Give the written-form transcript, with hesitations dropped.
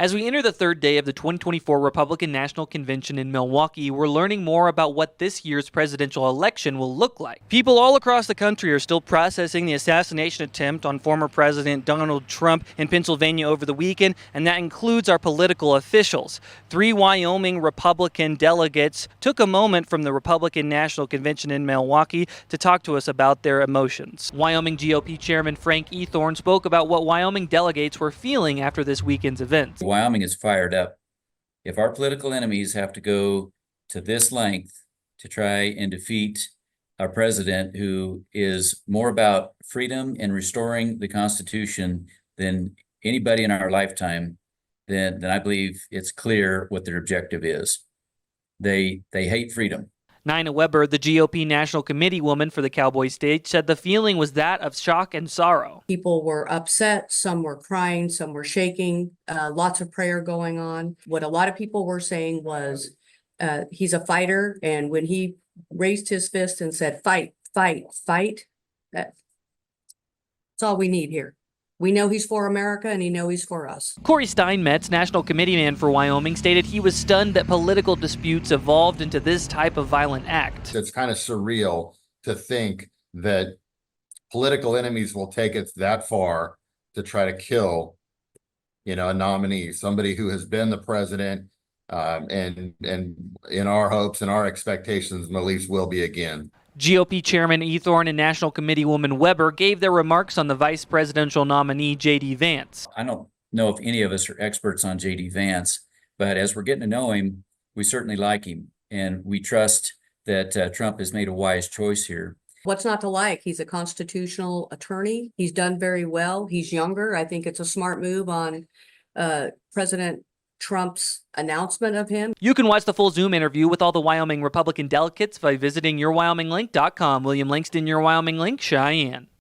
As we enter the third day of the 2024 Republican National Convention in Milwaukee, we're learning more about what this year's presidential election will look like. People all across the country are still processing the assassination attempt on former President Donald Trump in Pennsylvania over the weekend, and that includes our political officials. 3 Wyoming Republican delegates took a moment from the Republican National Convention in Milwaukee to talk to us about their emotions. Wyoming GOP Chairman Frank Ethorn spoke about what Wyoming delegates were feeling after this weekend's events. Wyoming is fired up. If our political enemies have to go to this length to try and defeat our president, who is more about freedom and restoring the Constitution than anybody in our lifetime, then I believe it's clear what their objective is. They hate freedom. Nina Weber, the GOP National Committee woman for the Cowboy State, said the feeling was that of shock and sorrow. People were upset, some were crying, some were shaking, lots of prayer going on. What a lot of people were saying was he's a fighter, and when he raised his fist and said, fight, fight, fight, that's all we need here. We know he's for America, and he knows he's for us. Corey Steinmetz, National Committee man for Wyoming, stated he was stunned that political disputes evolved into this type of violent act. It's kind of surreal to think that political enemies will take it that far to try to kill, a nominee, somebody who has been the president, and in our hopes and our expectations, Malise will be again. GOP Chairman Ethorn and National Committee woman Weber gave their remarks on the vice presidential nominee, J.D. Vance. I don't know if any of us are experts on J.D. Vance, but as we're getting to know him, we certainly like him, and we trust that Trump has made a wise choice here. What's not to like? He's a constitutional attorney. He's done very well. He's younger. I think it's a smart move on President Trump's announcement of him. You can watch the full Zoom interview with all the Wyoming Republican delegates by visiting yourwyominglink.com. William Langston, Your Wyoming Link, Cheyenne.